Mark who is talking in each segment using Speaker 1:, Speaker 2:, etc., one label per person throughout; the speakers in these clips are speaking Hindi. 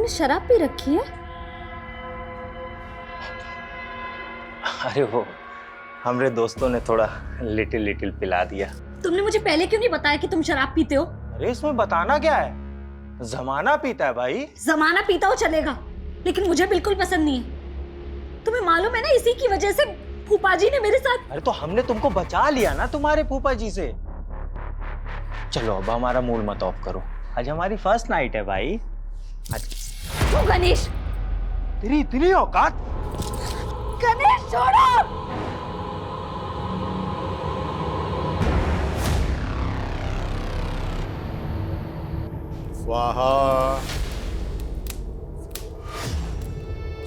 Speaker 1: तुमने शराब पी रखी है?
Speaker 2: अरे वो हमारे दोस्तों ने थोड़ा लिटिल लिटिल पिला दिया।
Speaker 1: तुमने मुझे पहले क्यों नहीं बताया कि तुम शराब पीते हो?
Speaker 2: अरे इसमें बताना क्या है, जमाना पीता है भाई।
Speaker 1: जमाना पीता हो चलेगा, लेकिन मुझे बिल्कुल पसंद नहीं है। तुम्हें मालूम है ना, इसी की वजह से फूफा जी ने मेरे साथ।
Speaker 2: अरे तो हमने तुमको बचा लिया ना तुम्हारे फूफा जी से। चलो अब हमारा मूड मत ऑफ करो, आज हमारी फर्स्ट नाइट है भाई। आज
Speaker 1: क्यों गणेश?
Speaker 2: तेरी इतनी औकात?
Speaker 1: गणेश छोड़ो!
Speaker 3: स्वाहा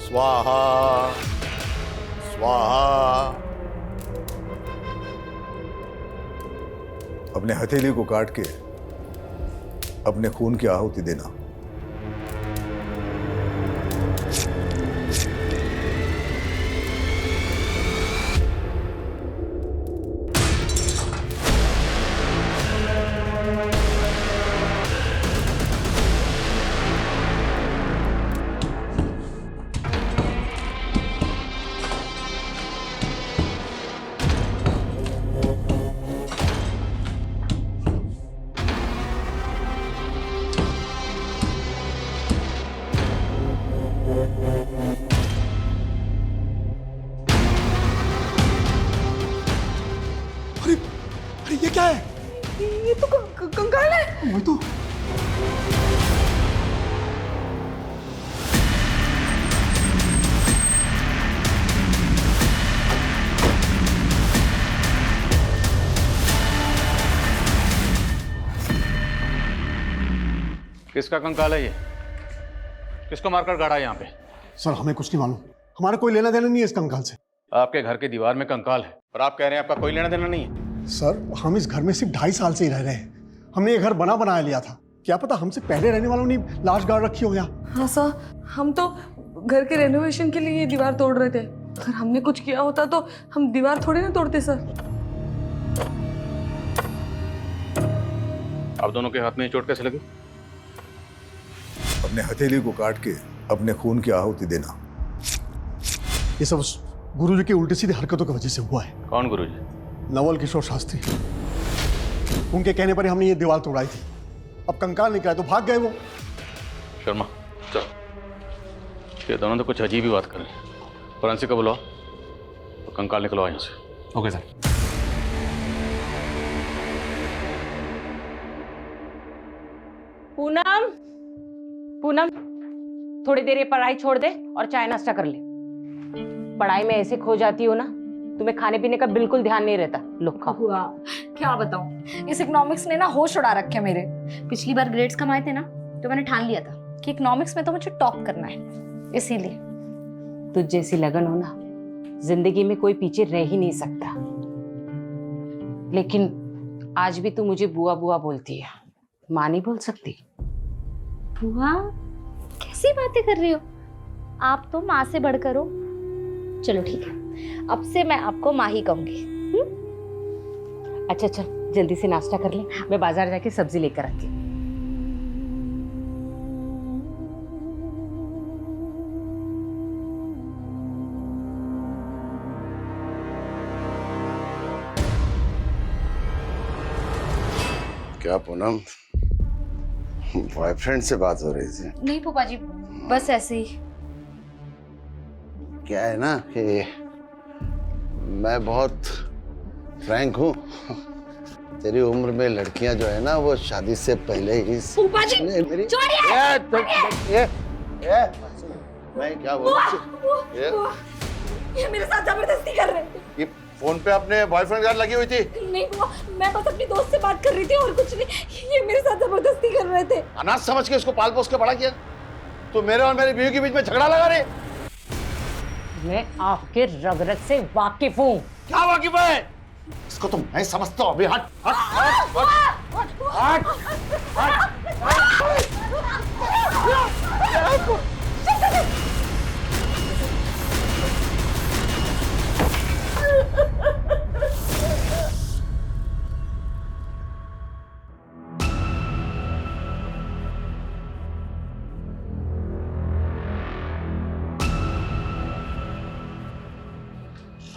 Speaker 3: स्वाहा स्वाहा। अपने हथेली को काट के अपने खून की आहुति देना।
Speaker 4: अरे ये क्या है?
Speaker 1: ये तो कंकाल है।
Speaker 4: वो तो
Speaker 5: किसका कंकाल है ये? किसको मारकर गाड़ा है यहाँ पे?
Speaker 4: सर हमें कुछ नहीं मालूम, हमारा कोई लेना देना नहीं है इस कंकाल से।
Speaker 5: आपके घर की दीवार में कंकाल है और आप कह रहे हैं आपका कोई लेना देना नहीं है?
Speaker 4: सर हम इस घर में सिर्फ 2.5 साल से ही रह रहे हैं। हमने ये घर बनाया लिया था, क्या पता हमसे पहले रहने वालों ने लाश गाड़ रखी हो यहाँ।
Speaker 6: हाँ सर, हम तो घर के रेनोवेशन के लिए ये दीवार तोड़ रहे थे। अगर हमने कुछ किया होता तो हम दीवार थोड़ी ना तोड़ते सर।
Speaker 5: आप दोनों के हाथ में ये चोट कैसे लगी?
Speaker 3: अपने हथेली को काट के अपने खून की आहुति देना।
Speaker 4: ये सब उस गुरुजी की उल्टी सीधी हरकतों की वजह से हुआ है।
Speaker 5: कौन गुरुजी?
Speaker 4: नवल किशोर शास्त्री। उनके कहने पर ही हमने ये दीवार तोड़ाई थी। अब कंकाल निकला तो भाग गए वो।
Speaker 5: शर्मा चल, ये दोनों तो कुछ अजीब ही बात कर रहे हैं। फॉरेंसिक को बुलाओ तो कंकाल निकलवाओ यहाँ से।
Speaker 7: Okay sir.
Speaker 8: पूनम, पूनम, थोड़ी देर ये पढ़ाई छोड़ दे और चाय नाश्ता कर ले। पढ़ाई में ऐसे खो जाती हो ना, तुम्हें खाने पीने का बिल्कुल ध्यान नहीं रहता। लो खाओ।
Speaker 1: हुआ क्या बताऊं, इस इकोनॉमिक्स ने ना होश उड़ा रखे मेरे। पिछली बार ग्रेड्स कमाए थे ना, तो मैंने ठान लिया था कि इकोनॉमिक्स में तो मुझे टॉप करना है, इसीलिए।
Speaker 8: तुझ जैसी लगन हो ना, जिंदगी में कोई पीछे रह ही नहीं सकता। लेकिन आज भी तू मुझे बुआ बुआ बोलती है, माँ नहीं बोल सकती।
Speaker 1: बुआ? कैसी बातें कर रही हो आप, तो माँ से बढ़कर हो। चलो ठीक है, अब से मैं आपको माँ ही कहूंगी।
Speaker 8: अच्छा चल जल्दी से नाश्ता कर ले, मैं बाजार जाके सब्जी लेकर आती हूँ।
Speaker 3: क्या पूनम, बॉयफ्रेंड से बात हो रही थी?
Speaker 1: नहीं फूफा जी, बस ऐसे ही।
Speaker 3: क्या है ना कि मैं बहुत फ्रैंक हूँ। तेरी उम्र में लड़कियां जो है ना, वो शादी से पहले ही।
Speaker 1: फूफा जी
Speaker 3: मेरी
Speaker 1: छोड़िए।
Speaker 3: मैं क्या बोलूं?
Speaker 1: ये मेरे साथ जबरदस्ती कर रहे थे।
Speaker 3: ये फोन पे अपने बॉयफ्रेंड के साथ लगी हुई थी?
Speaker 1: नहीं बुआ, मैं बस अपनी दोस्त से बात कर रही थी और कुछ नहीं। ये मेरे साथ जबरदस्ती कर रहे थे।
Speaker 3: अनाथ समझ के उसको पाल पोस के बड़ा किया। तो मेरे और मेरी बीवी के बीच में झगड़ा लगा रहे।
Speaker 8: मैं आपके रगरग से वाकिफ हूँ।
Speaker 3: क्या वाकिफ है? इसको तो मैं समझता हूँ। अभी हट हट हट हट हट हट।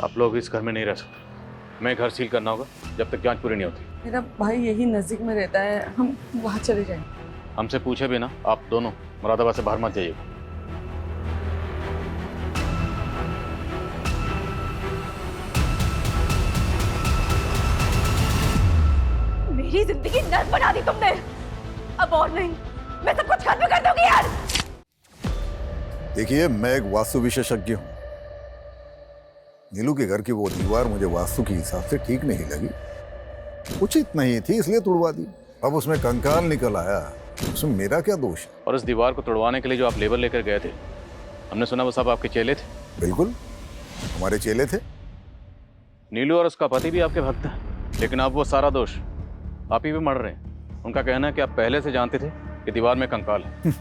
Speaker 5: आप लोग इस घर में नहीं रह सकते। मैं घर सील करना होगा जब तक जांच पूरी नहीं होती।
Speaker 6: मेरा भाई यही नजदीक में रहता है, हम वहाँ चले जाएंगे।
Speaker 5: हमसे पूछे भी ना, आप दोनों मुरादाबाद से बाहर मत जाइएगा।
Speaker 1: मेरी जिंदगी नर्क बना दी तुमने। अब और नहीं, मैं सब कुछ खत्म कर दूंगी यार।
Speaker 7: देखिए, मैं एक वास्तु विशेषज्ञ हूं। नीलू के घर की वो दीवार मुझे वास्तु के हिसाब से ठीक नहीं लगी, उचित नहीं थी, इसलिए तुड़वा दी। अब उसमें कंकाल निकल आया, उसमें मेरा क्या दोष है?
Speaker 5: और इस दीवार को तोड़वाने के लिए जो आप लेबर लेकर गए थे, हमने सुना वो सब आपके चेले थे।
Speaker 7: बिल्कुल, हमारे चेले थे।
Speaker 5: नीलू और उसका पति भी आपके भक्त हैं, लेकिन अब वो सारा दोष आप ही पे मर रहे हैं। उनका कहना है कि आप पहले से जानते थे कि दीवार में कंकाल है।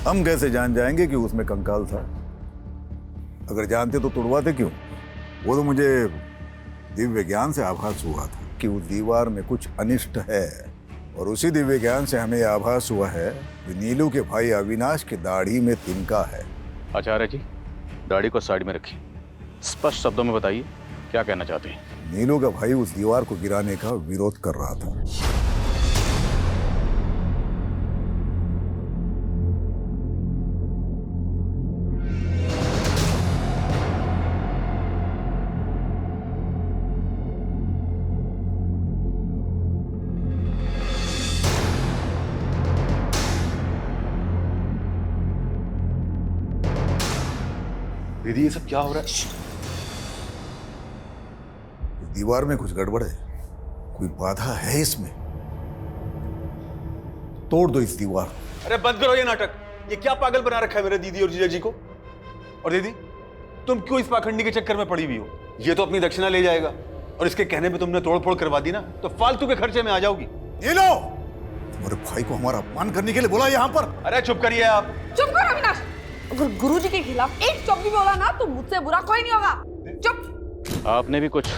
Speaker 7: हम कैसे जान जाएंगे कि उसमें कंकाल था? अगर जानते तो तुड़वाते क्यों? वो तो मुझे दिव्य ज्ञान से आभास हुआ था कि उस दीवार में कुछ अनिष्ट है, और उसी दिव्य ज्ञान से हमें आभास हुआ है कि नीलू के भाई अविनाश की दाढ़ी में तिनका है।
Speaker 5: आचार्य जी, दाढ़ी को साइड में रखिए, स्पष्ट शब्दों में बताइए क्या कहना चाहते हैं।
Speaker 7: नीलू का भाई उस दीवार को गिराने का विरोध कर रहा था।
Speaker 5: दीदी, ये सब क्या हो रहा है?
Speaker 7: दीवार में कुछ गड़बड़ है, कोई बाधा है इसमें। तोड़ दो इस दीवार।
Speaker 9: अरे बंद करो ये नाटक। ये क्या पागल बना रखा है मेरे दीदी और जीजा जी को। और दीदी, तुम क्यों इस पाखंडी के चक्कर में पड़ी हुई हो? ये तो अपनी दक्षिणा ले जाएगा, और इसके कहने पे तुमने तोड़फोड़ करवा दी ना, तो फालतू के खर्चे में आ जाओगी।
Speaker 7: ये लो, तुम्हारे भाई को हमारा अपमान करने के लिए बोला यहाँ पर।
Speaker 9: अरे चुप करिए आप।
Speaker 6: चुप करो अविनाश। अगर गुरुजी के खिलाफ एक शब्द भी बोला ना तो मुझसे बुरा कोई नहीं होगा। चुप।
Speaker 5: आपने भी कुछ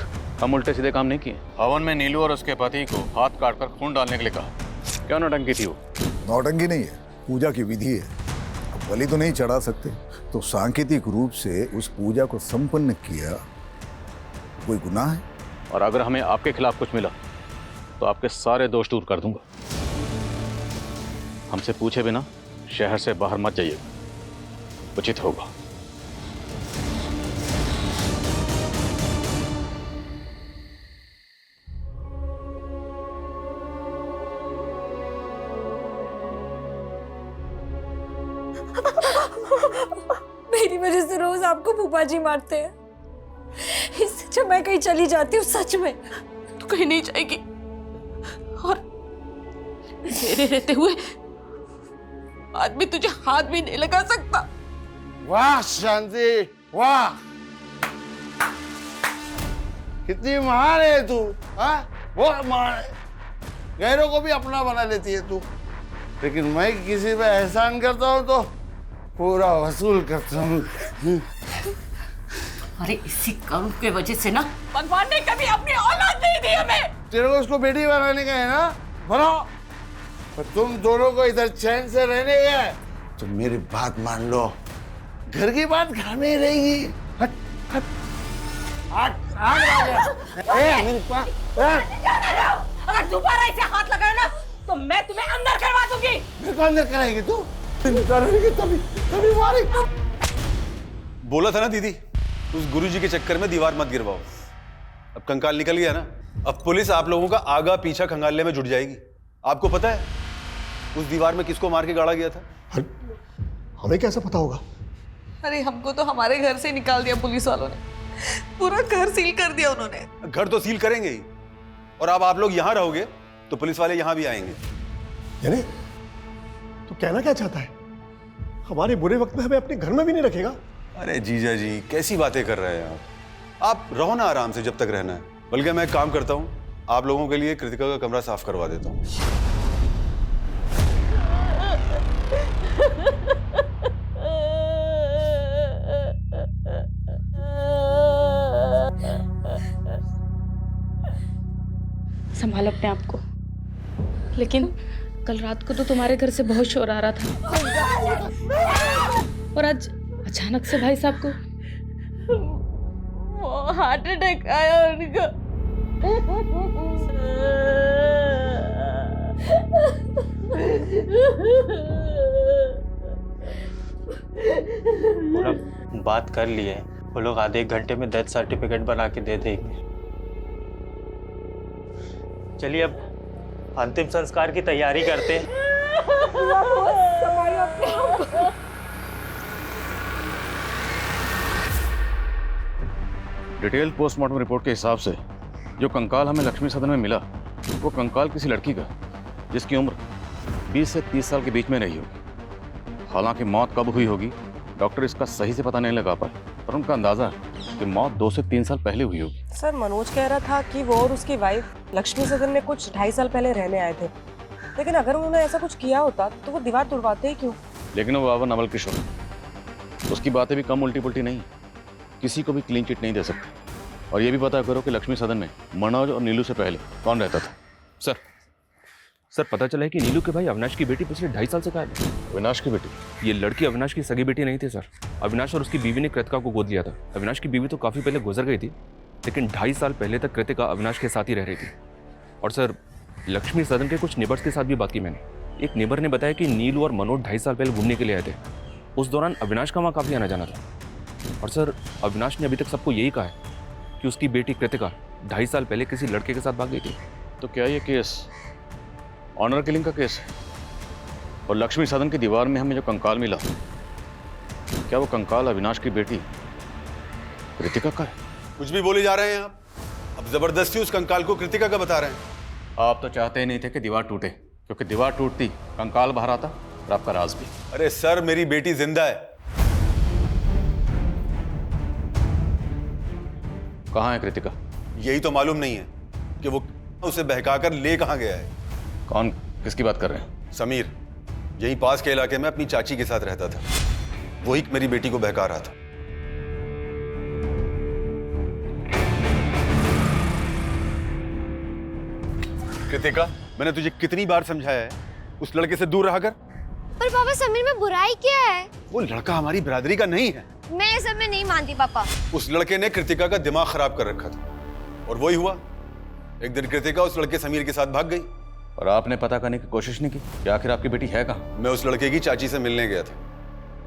Speaker 5: हम उल्टे सीधे काम नहीं किए। हवन में नीलू और उसके पति को हाथ काटकर खून डालने के लिए कहा। क्या नौटंकी थी वो?
Speaker 7: नौटंकी नहीं है, पूजा की विधि है। अब बलि तो नहीं चढ़ा सकते, तो सांकेतिक रूप से उस पूजा को संपन्न किया। कोई गुनाह है?
Speaker 5: और अगर हमें आपके खिलाफ कुछ मिला तो आपके सारे दोष दूर कर दूंगा। हमसे पूछे बिना शहर से बाहर मत जाइएगा, उचित होगा।
Speaker 1: मेरी वजह से रोज आपको फूफा जी मारते हैं। इससे अच्छा मैं कहीं चली जाती हूँ। सच में
Speaker 6: तू कहीं नहीं जाएगी, और मेरे रहते हुए आदमी तुझे हाथ भी नहीं लगा सकता।
Speaker 3: वाह शांति, वाह, कितनी महान है तू। हाँ, बहुत महान है। गैरों को भी अपना बना लेती है तू, लेकिन मैं किसी पे एहसान करता हूँ तो पूरा वसूल करता हूँ।
Speaker 8: अरे इसी करुण के वजह से ना
Speaker 6: भगवान ने कभी अपनी औलाद नहीं दी हमें।
Speaker 3: तेरे को उसको बेटी बनाने का है ना, बनाओ। पर तुम दोनों को इधर चैन से रहने का है तो मेरी बात मान लो, घर की बात घर में ही रहेगी। हट हट हट हट। मेरी बात।
Speaker 8: अगर दोबारा इसे हाथ लगाए ना तो मैं तुम्हें अंदर करवा दूंगी।
Speaker 3: मेरे को अंदर कराएगी तू? करेगी तभी मारेगी।
Speaker 9: बोला था ना दीदी, उस गुरुजी के चक्कर में दीवार मत गिरवाओ। अब कंकाल निकल गया ना, अब पुलिस आप लोगों का आगा पीछा खंगालने में जुट जाएगी। आपको पता है उस दीवार में किसको मार के गाड़ा गया था?
Speaker 4: हमें कैसे पता होगा?
Speaker 6: अरे हमको तो हमारे घर से निकाल दिया पुलिस वालों ने, पूरा घर सील कर दिया उन्होंने।
Speaker 9: घर तो सील करेंगे ही, और अब आप लोग यहाँ रहोगे तो पुलिस वाले यहाँ भी आएंगे।
Speaker 4: यानी तू कहना क्या चाहता है? हमारे बुरे वक्त में हमें अपने घर में भी नहीं रखेगा?
Speaker 9: अरे जीजा जी, कैसी बातें कर रहे हैं आप रहो ना आराम से जब तक रहना है। बल्कि मैं एक काम करता हूँ, आप लोगों के लिए कृतिका का कमरा साफ करवा देता हूँ।
Speaker 6: संभालो अपने आप को। लेकिन कल रात को तो तुम्हारे घर से बहुत शोर आ रहा था, और आज अचानक से भाई साहब को हार्ट अटैक आया उनको।
Speaker 2: पूरा बात कर लिए, वो लोग आधे एक घंटे में डेथ सर्टिफिकेट बना के दे देंगे। चलिए अब अंतिम संस्कार की तैयारी करते हैं।
Speaker 5: डिटेल पोस्टमार्टम रिपोर्ट के हिसाब से जो कंकाल हमें लक्ष्मी सदन में मिला वो कंकाल किसी लड़की का जिसकी उम्र 20 से 30 साल के बीच में रही होगी। हालांकि मौत कब हुई होगी डॉक्टर इसका सही से पता नहीं लगा पाए, पर उनका अंदाजा है कि मौत 2 से 3 साल पहले हुई होगी।
Speaker 10: सर मनोज कह रहा था कि वो और उसकी वाइफ लक्ष्मी सदन में कुछ 2.5 साल पहले रहने आए थे, लेकिन अगर उन्होंने ऐसा कुछ किया होता तो वो दीवार तुड़वाते ही क्यों?
Speaker 5: लेकिन वो बाबा नवल किशोर, उसकी बातें भी कम उल्टी पुल्टी नहीं, किसी को भी क्लीन चिट नहीं दे सकते। और ये भी पता करो कि लक्ष्मी सदन में मनोज और नीलू से पहले कौन रहता था।
Speaker 11: सर पता चला है कि नीलू के भाई अविनाश की बेटी पिछले 2.5 साल से गायब है।
Speaker 5: अविनाश की बेटी?
Speaker 11: ये लड़की अविनाश की सगी बेटी नहीं थी सर। अविनाश और उसकी बीवी ने कृतिका को गोद लिया था। अविनाश की बीवी तो काफ़ी पहले गुजर गई थी, लेकिन 2.5 साल पहले तक कृतिका अविनाश के साथ ही रह रही थी। और सर लक्ष्मी सदन के कुछ नेबर्स के साथ भी बात की मैंने। एक नेबर ने बताया कि नीलू और मनोज 2.5 साल पहले घूमने के लिए आए थे। उस दौरान अविनाश का वहाँ काफ़ी आना जाना था। और सर अविनाश ने अभी तक सबको यही कहा है कि उसकी बेटी कृतिका 2.5 साल पहले किसी लड़के के साथ भाग गई थी।
Speaker 5: तो क्या ये केस ऑनर किलिंग का केस है? और लक्ष्मी सदन की दीवार में हमें जो कंकाल मिला, क्या वो कंकाल अविनाश की बेटी कृतिका का है?
Speaker 9: कुछ भी बोले जा रहे हैं आप। अब जबरदस्ती उस कंकाल को कृतिका का बता रहे हैं।
Speaker 5: आप तो चाहते ही नहीं थे कि दीवार टूटे, क्योंकि दीवार टूटती कंकाल बाहर आता और आपका राज भी।
Speaker 9: अरे सर मेरी बेटी जिंदा है।
Speaker 5: कहाँ है कृतिका?
Speaker 9: यही तो मालूम नहीं है कि वो उसे बहकाकर ले कहाँ गया है।
Speaker 5: कौन, किसकी बात कर रहे हैं?
Speaker 9: समीर यहीं पास के इलाके में अपनी चाची के साथ रहता था, वही मेरी बेटी को बहका रहा था। कृतिका, मैंने तुझे कितनी बार समझाया है उस लड़के से दूर रहा कर।
Speaker 12: पर पापा समीर में बुराई क्या है?
Speaker 9: वो लड़का हमारी बिरादरी का नहीं है।
Speaker 12: मैं ये सब में नहीं मानती पापा।
Speaker 9: उस लड़के ने कृतिका का दिमाग खराब कर रखा था और वही हुआ। एक दिन कृतिका उस लड़के समीर के साथ भाग गई।
Speaker 5: और आपने पता करने की कोशिश नहीं की कि आखिर आपकी बेटी है कहाँ?
Speaker 9: मैं उस लड़के की चाची से मिलने गया था,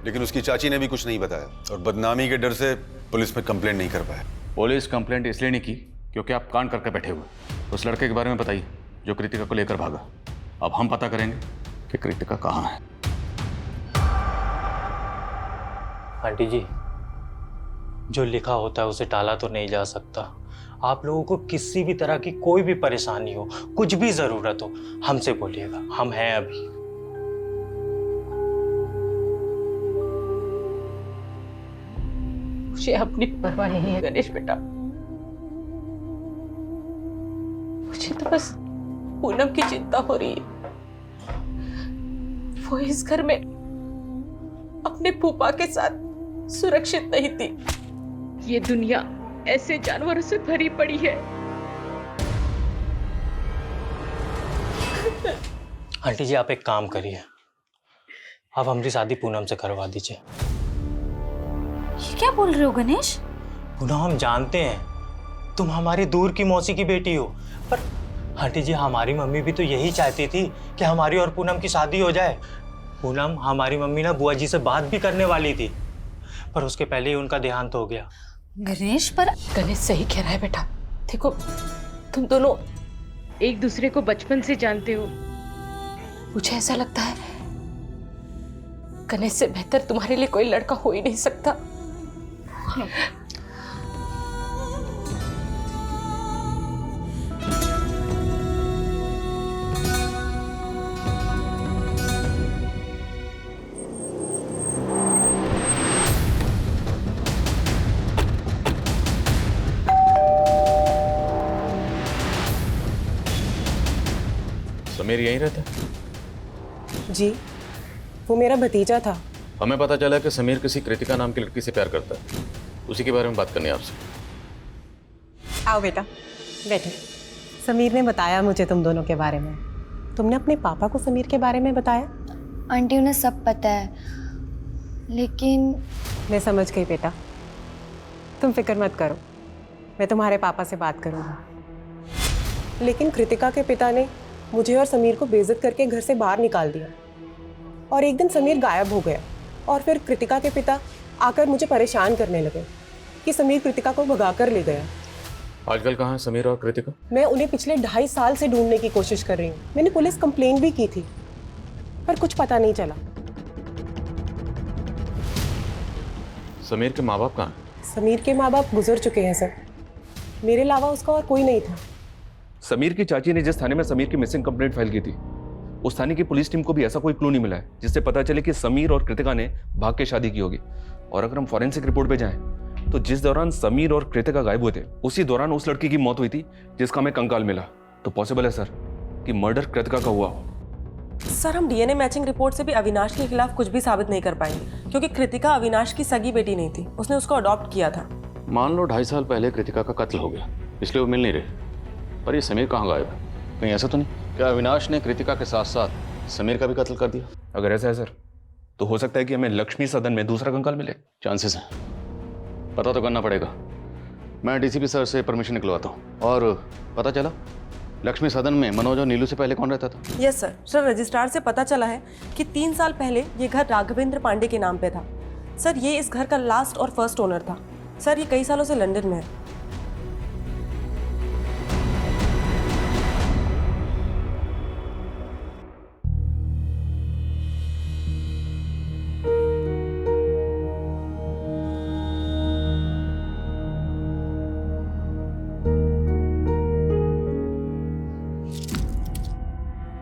Speaker 9: लेकिन उसकी चाची ने भी कुछ नहीं बताया और बदनामी के डर से पुलिस में कंप्लेंट नहीं कर पाया।
Speaker 5: पुलिस कंप्लेंट इसलिए नहीं की क्योंकि आप कांड करके बैठे हुए। उस लड़के के बारे में बताइए जो कृतिका को लेकर भागा। अब हम पता करेंगे कि कृतिका कहाँ है।
Speaker 2: आंटी जी, जो लिखा होता है उसे टाला तो नहीं जा सकता। आप लोगों को किसी भी तरह की कोई भी परेशानी हो, कुछ भी जरूरत हो, हमसे बोलिएगा, हम हैं अभी।
Speaker 6: मुझे अपनी परवाह नहीं है गणेश बेटा। मुझे तो बस पूनम की चिंता हो रही है। वो इस घर में अपने फूफा के साथ सुरक्षित नहीं थी। ये दुनिया ऐसे जानवरों से भरी पड़ी है।
Speaker 2: आंटी जी, आप एक काम करिए, आप हमारी शादी पूनम से करवा दीजिए।
Speaker 1: ये क्या बोल रहे हो गणेश?
Speaker 2: पूनम, हम जानते हैं तुम हमारी दूर की मौसी की बेटी हो, पर आंटी जी हमारी मम्मी भी तो यही चाहती थी कि हमारी और पूनम की शादी हो जाए। पूनम, हमारी मम्मी ना बुआ जी से बात भी करने वाली थी, पर उसके पहले ही उनका देहांत हो गया।
Speaker 1: गणेश, पर
Speaker 6: गणेश सही कह रहा है बेटा। देखो, तुम दोनों एक दूसरे को बचपन से जानते हो। मुझे ऐसा लगता है गणेश से बेहतर तुम्हारे लिए कोई लड़का हो ही नहीं सकता।
Speaker 5: समीर यहीं रहता?
Speaker 10: जी, वो मेरा भतीजा था।
Speaker 5: हमें पता चला कि समीर किसी कृतिका नाम की लड़की से प्यार करता है, उसी के बारे में बात करनी है आपसे।
Speaker 10: आओ बेटा, बैठे। समीर ने बताया मुझे तुम दोनों के बारे में। तुमने अपने पापा को समीर के बारे में बताया?
Speaker 12: आंटी, उन्हें सब पता है, लेकिन
Speaker 10: मैं समझ गई बेटा, तुम फिक्र मत करो। मैं तुम्हारे पापा से बात करूंगी। लेकिन कृतिका के पिता ने मुझे और समीर को बेइज्जत करके घर से बाहर निकाल दिया और एक दिन समीर गायब हो गया और फिर कृतिका के पिता आकर मुझे परेशान करने लगे कि समीर कृतिका को भगा कर ले गया।
Speaker 5: आजकल कहाँ है समीर और कृतिका?
Speaker 10: मैं उन्हें पिछले 2.5 साल से ढूंढने की कोशिश कर रही हूँ। मैंने पुलिस कंप्लेन भी की थी पर कुछ पता नहीं चला।
Speaker 5: समीर के माँ बाप कहाँ हैं?
Speaker 10: समीर के माँ बाप गुजर चुके हैं सर। मेरे अलावा उसका और कोई नहीं था।
Speaker 11: समीर की चाची ने जिस थाने में समीर की मिसिंग कंप्लेंट फाइल की थी, उस थाने की पुलिस टीम को भी ऐसा कोई क्लू नहीं मिला है जिससे पता चले कि समीर और कृतिका ने भाग के शादी की होगी। और अगर हम फॉरेंसिक रिपोर्ट पे जाएं तो जिस दौरान समीर और कृतिका गायब हुए थे उसी दौरान उस लड़की की मौत हुई थी जिसका हमें कंकाल मिला। तो पॉसिबल है सर कि मर्डर कृतिका का हुआ हो।
Speaker 10: सर हम डीएनए मैचिंग रिपोर्ट से भी अविनाश के खिलाफ कुछ भी साबित नहीं कर पाएंगे क्योंकि कृतिका अविनाश की सगी बेटी नहीं थी, उसने उसको अडॉप्ट किया था।
Speaker 5: मान लो 2.5 साल पहले कृतिका का कत्ल हो गया, इसलिए वो मिल नहीं रहे, पर ये समीर कहाँ गायब है? कहीं ऐसा तो नहीं क्या अविनाश ने कृतिका के साथ साथ समीर का भी कत्ल कर दिया?
Speaker 11: अगर ऐसा है सर तो हो सकता है कि हमें लक्ष्मी सदन में दूसरा कंकाल मिले।
Speaker 5: चांसेस हैं, पता तो करना पड़ेगा। मैं डीसीपी सर से परमिशन निकलवाता हूँ। और पता चला लक्ष्मी सदन में मनोज और नीलू से पहले कौन रहता था?
Speaker 10: Yes sir. सर रजिस्ट्रार से पता चला है कि 3 साल पहले ये घर राघवेंद्र पांडे के नाम पे था। सर ये इस घर का लास्ट और फर्स्ट ओनर था। सर ये कई सालों से लंदन में है।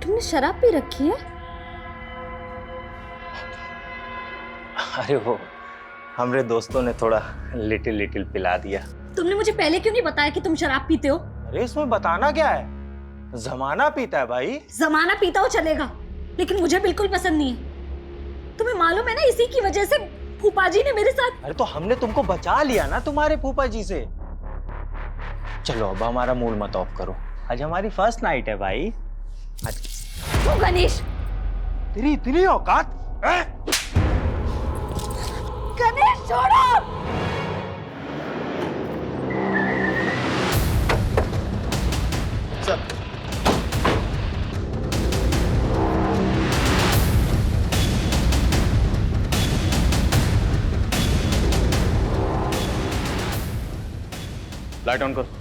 Speaker 1: तुमने शराब पी रखी है?
Speaker 2: अरे वो हमारे दोस्तों ने थोड़ा लिटिल पिला दिया।
Speaker 1: तुमने मुझे पहले क्यों नहीं बताया कि तुम शराब पीते हो?
Speaker 2: अरे इसमें बताना क्या है, जमाना पीता है भाई।
Speaker 1: जमाना पीता हो चलेगा, लेकिन मुझे बिल्कुल पसंद नहीं है। तुम्हें मालूम है ना, इसी की वजह से फूफा जी ने मेरे साथ।
Speaker 2: अरे तो हमने तुमको बचा लिया ना तुम्हारे फूफा जी से। चलो अब हमारा मूड मत ऑफ करो, आज हमारी फर्स्ट नाइट है भाई।
Speaker 1: तू गणेश,
Speaker 2: तेरी इतनी औकात?
Speaker 1: गणेश छोड़ो।
Speaker 5: लाइट ऑन कर।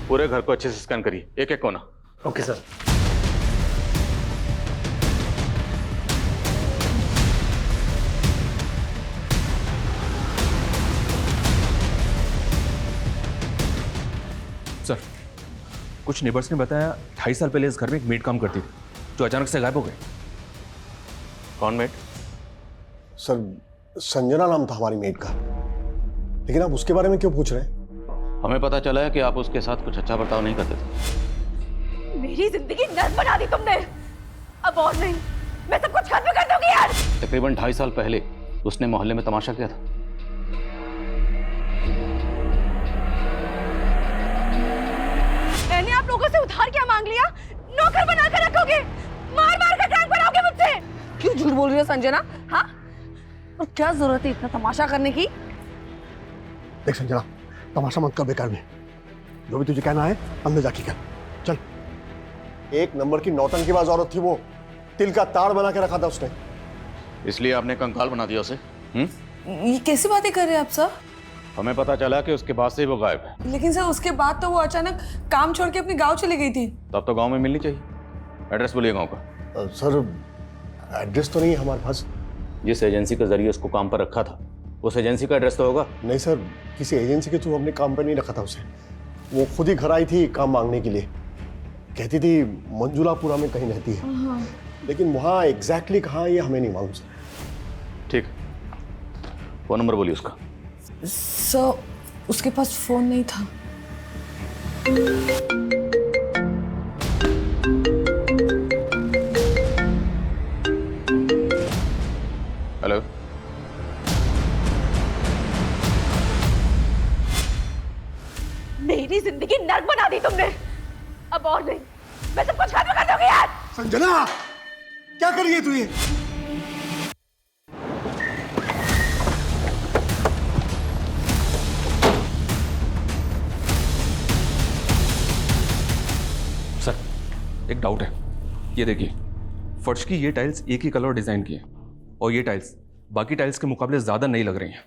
Speaker 5: पूरे घर को अच्छे से स्कैन करिए, एक एक कोना।
Speaker 2: Okay sir.
Speaker 11: सर कुछ नेबर्स ने बताया 2.5 साल पहले इस घर में एक मेड काम करती थी जो अचानक से गायब हो गई।
Speaker 5: कौन मेड?
Speaker 4: सर संजना नाम था हमारी मेड का, लेकिन आप उसके बारे में क्यों पूछ रहे हैं?
Speaker 5: हमें पता चला है कि आप उसके साथ कुछ अच्छा बर्ताव नहीं करते थे।
Speaker 1: मेरी जिंदगी नर्क बना दी तुमने। अब और नहीं, मैं सब कुछ खत्म कर दूंगी यार।
Speaker 5: तकरीबन 2.5 साल पहले उसने मोहल्ले में तमाशा किया था।
Speaker 1: मैंने आप लोगों से उधार क्या मांग लिया? नौकर बना कर रखोगे, मार मार कर काम कराओगे मुझसे।
Speaker 6: क्यों झूठ बोल रही हो संजना? हाँ, और क्या जरूरत है इतना तमाशा करने की?
Speaker 4: देख संजना, तमाशा मत कर बेकार में। जो भी तुझे कहना है अंदर जाके कर। चल। एक नंबर की नौटंकीबाज औरत थी वो, तिल का ताड़ बना के रखा था उसने।
Speaker 5: इसलिए आपने कंकाल बना दिया उसे?
Speaker 6: ये कैसी बातें कर रहे हैं आप सर?
Speaker 5: हमें पता चला कि उसके बाद से ही वो गायब है।
Speaker 6: लेकिन सर उसके बाद तो वो अचानक काम छोड़ के अपने गांव चली गई थी।
Speaker 5: तब तो गांव में मिलनी चाहिए। एड्रेस बोलिए गांव का।
Speaker 4: सर एड्रेस तो नहीं है हमारे पास।
Speaker 5: जिस एजेंसी के जरिए उसको काम पर रखा था उस एजेंसी का एड्रेस तो होगा?
Speaker 4: नहीं सर, किसी एजेंसी के थ्रू हमने काम पर नहीं रखा था उसे। वो खुद ही घर आई थी काम मांगने के लिए। कहती थी मंजुलापुरा में कहीं रहती है, लेकिन वहाँ एग्जैक्टली कहाँ ये हमें नहीं मालूम सर।
Speaker 5: ठीक, फोन नंबर बोलिए उसका।
Speaker 6: सर उसके पास फोन नहीं था।
Speaker 5: हेलो,
Speaker 1: मेरी जिंदगी नर्क बना दी तुमने। अब और नहीं, मैं सब कुछ खत्म कर दूंगी यार।
Speaker 4: संजना क्या कर रही है तू ये?
Speaker 11: एक डाउट है। ये देखिए, फर्श की ये टाइल्स एक ही कलर डिजाइन की है और ये टाइल्स बाकी टाइल्स के मुकाबले ज्यादा नई लग रही हैं।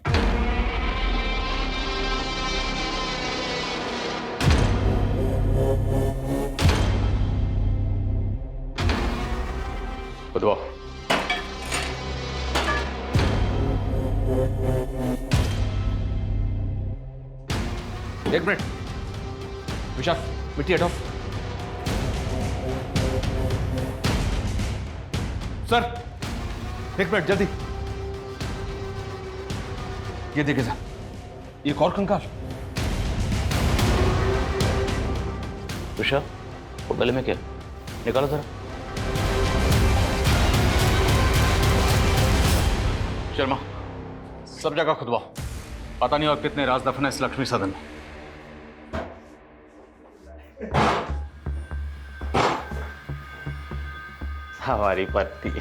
Speaker 5: खुदवाओ।
Speaker 11: एक मिनट विशाल, मिट्टी हटाओ। सर एक मिनट जल्दी। ये देखिए सर, एक और कंकाल।
Speaker 5: ऋषभ, वो गले में क्या? निकालो जरा। शर्मा, सब जगह खुदवाओ। पता नहीं और कितने राज दफन है इस लक्ष्मी सदन में।
Speaker 2: हमारी पत्नी।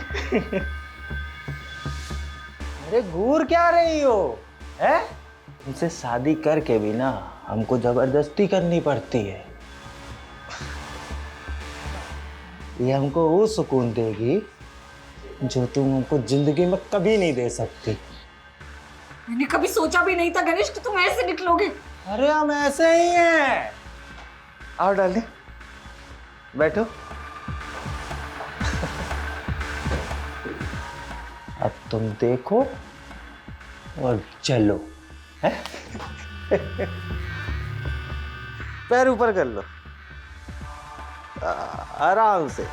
Speaker 2: अरे घूर क्या रही हो, है? उनसे शादी करके भी ना हमको जबरदस्ती करनी पड़ती है। ये हमको वो सुकून देगी जो तुम हमको जिंदगी में कभी नहीं दे सकती।
Speaker 1: मैंने कभी सोचा भी नहीं था गणेश कि तुम ऐसे निकलोगे।
Speaker 2: अरे हम ऐसे ही हैं। आओ डार्लिंग, बैठो। अब तुम देखो और चलो, है? पैर ऊपर कर लो, आराम से।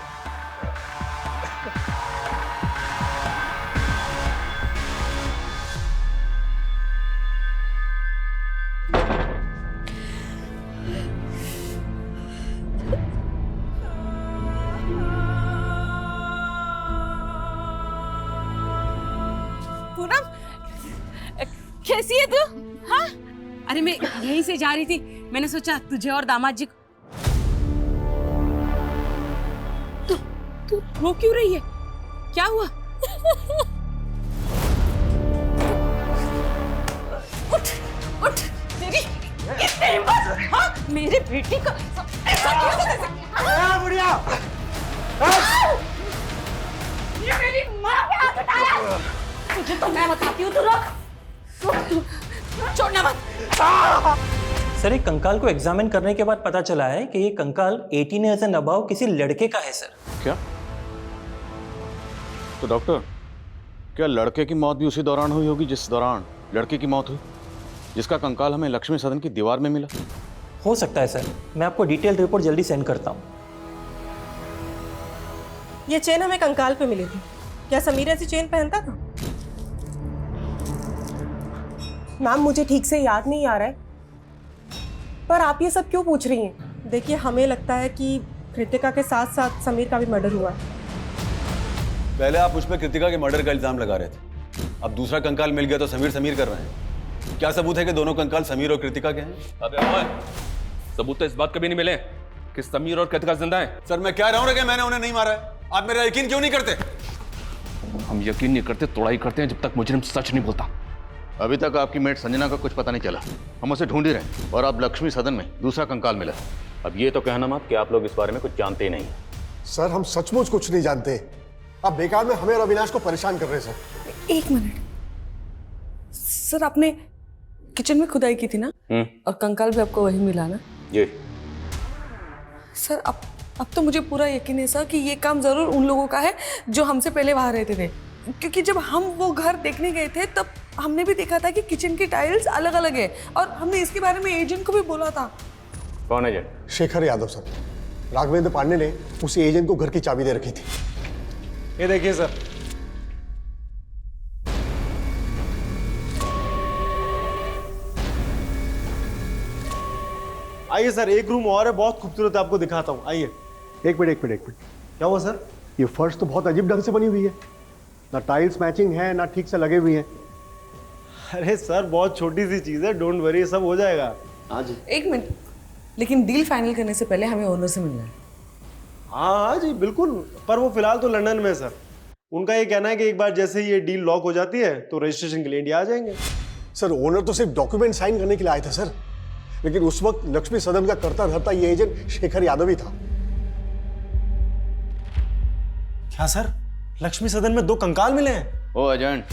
Speaker 6: पूनम, कैसी है तू? हाँ? अरे मैं यहीं से जा रही थी, मैंने सोचा तुझे और दामाद जी को। तू रो क्यों रही है? क्या हुआ? उठ, उठ, तेरी इतनी हिम्मत? हाँ? मेरे बेटी को ऐसा कैसे?
Speaker 2: बुढ़िया,
Speaker 1: ये मेरी माँ पे हाथ उठाया। तुझे तो मैं बताती हूँ, तू रुक, छोड़ना मत।
Speaker 13: सर, एक कंकाल को एग्जामिन करने के बाद पता चला है कि ये कंकाल 18 ईयर्स एंड अबव किसी लड़के का है सर।
Speaker 5: क्या? तो डॉक्टर, क्या लड़के की मौत भी उसी दौरान हुई होगी जिस दौरान लड़के की मौत हुई, जिसका कंकाल हमें लक्ष्मी सदन की दीवार में मिला?
Speaker 13: हो सकता है सर, मैं आपको डिटेल रिपोर्ट जल्दी सेंड करता हूँ।
Speaker 10: ये चेन हमें कंकाल पे मिली थी। क्या समीर ऐसी चेन पहनता था? मैम, मुझे ठीक से याद नहीं आ रहा है, पर आप ये सब क्यों पूछ रही हैं? देखिए, हमें लगता है कि कृतिका के साथ साथ समीर का भी मर्डर हुआ है।
Speaker 9: पहले आप मुझ पर कृतिका के मर्डर का इल्जाम लगा रहे थे, अब दूसरा कंकाल मिल गया तो समीर कर रहे हैं। क्या सबूत है कि दोनों कंकाल समीर और कृतिका के हैं?
Speaker 11: अबे ओए, सबूत तो इस बात कभी नहीं मिले कि समीर और कृतिका जिंदा हैं।
Speaker 9: सर, मैं कह रहा हूँ कि मैंने उन्हें नहीं मारा है। आप मेरा यकीन क्यों नहीं करते?
Speaker 11: हम यकीन नहीं करते, तोड़ाई करते हैं जब तक मुजरिम सच नहीं बोलता।
Speaker 5: अभी तक आपकी मेट संजना का कुछ पता नहीं चला, हम उसे ढूंढ ही रहे हैं, और अब लक्ष्मी सदन में दूसरा कंकाल मिला। अब ये तो कहना मत कि आप लोग इस बारे में कुछ जानते ही नहीं।
Speaker 4: सर, हम सचमुच कुछ नहीं जानते। आप बेकार में हमें और अविनाश को परेशान कर रहे हैं सर।
Speaker 6: एक मिनट सर, आपने किचन में खुदाई की थी ना? और कंकाल भी आपको वही मिला ना?
Speaker 5: ये
Speaker 6: सर, अब तो मुझे पूरा यकीन है सर कि ये काम जरूर उन लोगों का है जो हमसे पहले वहां रहते थे, क्योंकि जब हम वो घर देखने गए थे तब हमने भी देखा था कि किचन की टाइल्स अलग अलग है, और हमने इसके बारे में एजेंट को भी बोला था।
Speaker 5: कौन एजेंट?
Speaker 4: शेखर यादव सर। राघवेंद्र पांडे ने उसी एजेंट को घर की चाबी दे रखी थी।
Speaker 14: ये देखिए सर, आइए सर, एक रूम और है, बहुत खूबसूरत है, आपको दिखाता हूँ। आइए।
Speaker 4: एक मिनट।
Speaker 14: क्या हुआ सर?
Speaker 4: ये फर्श तो बहुत अजीब ढंग से बनी हुई है, ना टाइल्स मैचिंग है ना ठीक से लगे हुए हैं।
Speaker 14: अरे सर, बहुत छोटी सी चीज है, डोंट वरी, सब हो जाएगा। हाँ जी।
Speaker 6: एक मिनट, लेकिन डील फाइनल करने से पहले हमें ओनर से मिलना है।
Speaker 14: हाँ जी बिल्कुल, पर वो फिलहाल तो लंदन में है सर। उनका ये कहना है कि एक बार जैसे ही ये डील लॉक हो जाती है तो रजिस्ट्रेशन के लिए इंडिया आ जाएंगे।
Speaker 4: सर, ओनर तो सिर्फ डॉक्यूमेंट साइन करने के लिए आए थे सर, लेकिन उस वक्त लक्ष्मी सदन का करता धरता ये एजेंट शेखर यादव ही था।
Speaker 14: क्या सर, लक्ष्मी सदन में 2 कंकाल मिले हैं?
Speaker 5: ओ एजेंट,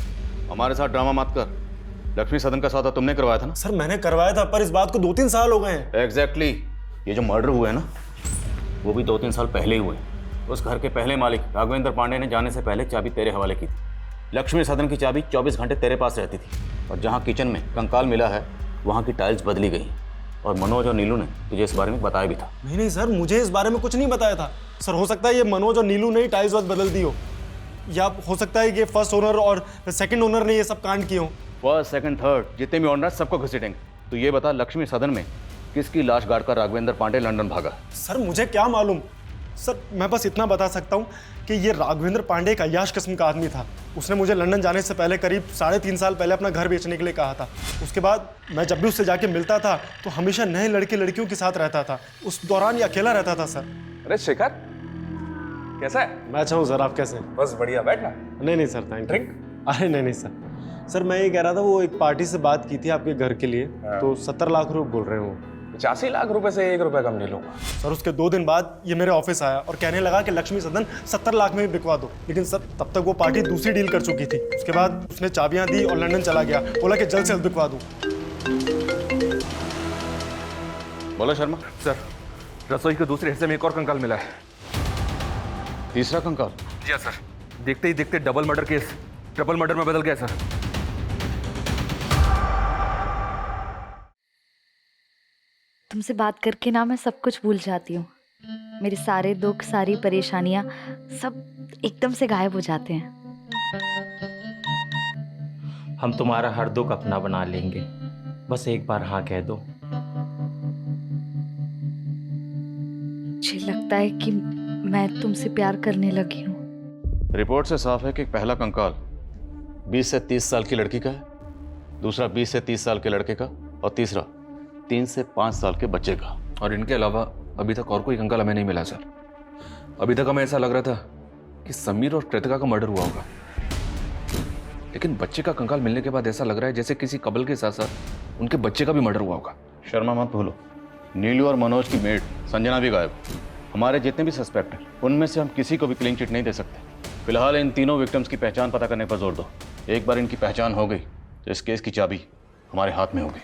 Speaker 5: हमारे साथ ड्रामा मत कर। लक्ष्मी सदन का सौदा तुमने करवाया था ना?
Speaker 14: सर मैंने करवाया था, पर इस बात को 2-3 साल हो गए हैं।
Speaker 5: एग्जैक्टली। ये जो मर्डर हुए हैं ना, वो भी 2-3 साल पहले ही हुए। उस घर के पहले मालिक राघवेंद्र पांडे ने जाने से पहले चाबी तेरे हवाले की थी। लक्ष्मी सदन की चाबी 24 घंटे तेरे पास रहती थी, और जहाँ किचन में कंकाल मिला है वहाँ की टाइल्स बदली गई। और मनोज और नीलू ने तुझे इस बारे में बताया भी था।
Speaker 14: नहीं सर, मुझे इस बारे में कुछ नहीं बताया था। सर हो सकता है ये मनोज और नीलू ने ही टाइल्स बदल दी हो, या हो सकता है ये फर्स्ट ओनर और सेकंड ओनर ने ये सब कांड किए हो।
Speaker 5: फर्स्ट, सेकंड, थर्ड जितने भी ओनर सबको घसीटेंगे। तो ये बता, लक्ष्मी सदन में किसकी लाश गाड़कर राघवेंद्र पांडे लंदन भागा?
Speaker 14: सर मुझे क्या मालूम। सर मैं बस इतना बता सकता हूँ कि ये राघवेंद्र पांडे एक अय्याश किस्म का आदमी था। उसने मुझे लंदन जाने से पहले करीब 3.5 साल पहले अपना घर बेचने के लिए कहा था। उसके बाद मैं जब भी उससे जाके मिलता था तो हमेशा नए लड़के लड़कियों के साथ रहता था। उस दौरान ये अकेला रहता था सर।
Speaker 11: अरे शेखर, कैसा है?
Speaker 14: मैं अच्छा हूँ सर, आप कैसे हैं?
Speaker 11: बस बढ़िया, बैठना।
Speaker 14: नहीं सर, थैंक यू। अरे नहीं सर। सर मैं ये कह रहा था, वो एक पार्टी से बात की थी आपके घर के लिए, तो 70 लाख रुपए बोल रहे हो।
Speaker 11: 85 लाख रुपए से 1 रुपया कम नहीं लूंगा।
Speaker 14: सर उसके 2 दिन बाद ये मेरे ऑफिस आया और कहने लगा कि लक्ष्मी सदन 70 लाख में भी बिकवा दो। लेकिन सर तब तक वो पार्टी दूसरी डील कर चुकी थी। उसके बाद उसने चाबियां दी और लंदन चला गया, बोला कि जल्द से जल्द बिकवा दूं।
Speaker 5: बोलो शर्मा।
Speaker 11: सर, रसोई के दूसरे हिस्से में एक और कंकाल मिला है।
Speaker 5: तीसरा कंकाल?
Speaker 11: जी हाँ सर, देखते ही देखते double murder case triple murder में बदल गया सर।
Speaker 1: तुमसे बात करके ना मैं सब कुछ भूल जाती हूँ। मेरे सारे दुख, सारी परेशानियाँ सब एकदम से गायब हो जाते हैं।
Speaker 13: हम तुम्हारा हर दुख अपना बना लेंगे, बस एक बार हाँ कह दो।
Speaker 1: मुझे लगता है कि मैं तुमसे प्यार करने लगी हूँ।
Speaker 5: रिपोर्ट से साफ है कि पहला कंकाल 20 से 30 साल की लड़की का है, दूसरा 20 से 30 साल के लड़के का, और तीसरा 3 से 5 साल के बच्चे का।
Speaker 11: और इनके अलावा अभी तक और कोई कंकाल हमें नहीं मिला सर। अभी तक हमें ऐसा लग रहा था कि समीर और कृतिका का मर्डर हुआ होगा, लेकिन बच्चे का कंकाल मिलने के बाद ऐसा लग रहा है जैसे किसी कबल के साथ साथ उनके बच्चे का भी मर्डर हुआ होगा।
Speaker 5: शर्मा मत भूलो, नीलू और मनोज की मेड संजना भी गायब। हमारे जितने भी सस्पेक्ट हैं उनमें से हम किसी को भी क्लीन चिट नहीं दे सकते। फिलहाल इन तीनों विक्टिम्स की पहचान पता करने पर जोर दो। एक बार इनकी पहचान हो गई तो इस केस की चाबी हमारे हाथ में होगी।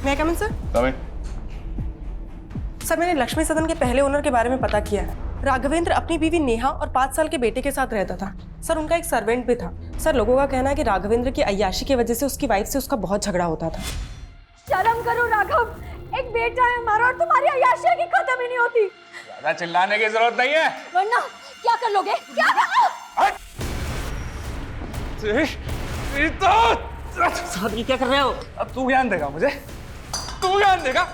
Speaker 6: मैं कमिंग सर?
Speaker 5: कमिंग।
Speaker 6: सर मैंने लक्ष्मी सदन के पहले ओनर के बारे में पता किया है। राघवेंद्र अपनी बीवी नेहा और 5 साल के बेटे के साथ रहता था। सर उनका एक सर्वेंट भी था। सर लोगों का कहना है कि राघवेंद्र की अय्याशी की वजह से उसकी वाइफ से उसका बहुत झगड़ा होता था।
Speaker 15: शर्म करो राघव, एक बेटा है हमारा और तुम्हारी अय्याशी की खत्म ही नहीं होती।
Speaker 11: ज्यादा चिल्लाने की जरूरत नहीं है,
Speaker 15: वरना क्या कर लोगे? क्या
Speaker 11: साथ क्या कर रहे हो? अब तू ज्ञान देगा मुझे, तू ज्ञान देगा।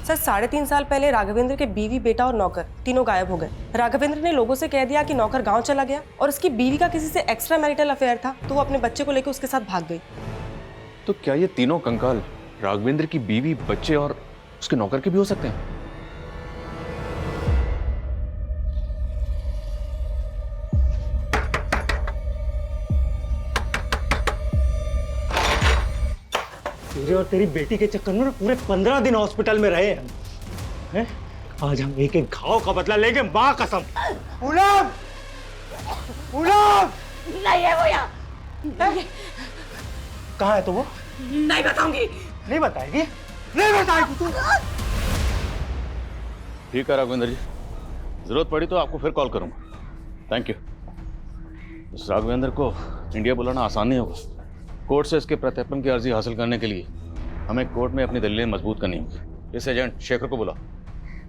Speaker 6: सर 3.5 साल पहले राघवेंद्र के बीवी, बेटा और नौकर तीनों गायब हो गए। राघवेंद्र ने लोगों से कह दिया कि नौकर गांव चला गया और उसकी बीवी का किसी से एक्स्ट्रा मैरिटल अफेयर था, तो वो अपने बच्चे को लेकर उसके साथ भाग गई।
Speaker 11: तो क्या ये तीनों कंकाल राघवेंद्र की बीवी, बच्चे और उसके नौकर के भी हो सकते हैं?
Speaker 2: तेरे और तेरी बेटी के चक्कर में ना पूरे 15 दिन हॉस्पिटल में रहे हैं। आज हम एक एक घाव का बदला लेंगे, माँ कसम। पूनम! पूनम!
Speaker 15: नहीं है वो यहाँ।
Speaker 2: कहाँ है तो वो?
Speaker 15: नहीं बताऊंगी।
Speaker 2: नहीं बताएगी? नहीं बताएगी तू?
Speaker 5: ठीक है राघवेंद्र जी, जरूरत पड़ी तो आपको फिर कॉल करूंगा। Thank you. इस राघवेंद्र को इंडिया बुलाना आसान नहीं होगा। कोर्ट से इसके प्रत्यर्पण की अर्जी हासिल करने के लिए हमें कोर्ट में अपनी दलीलें मजबूत करनी होगी। इस एजेंट शेखर को बुला,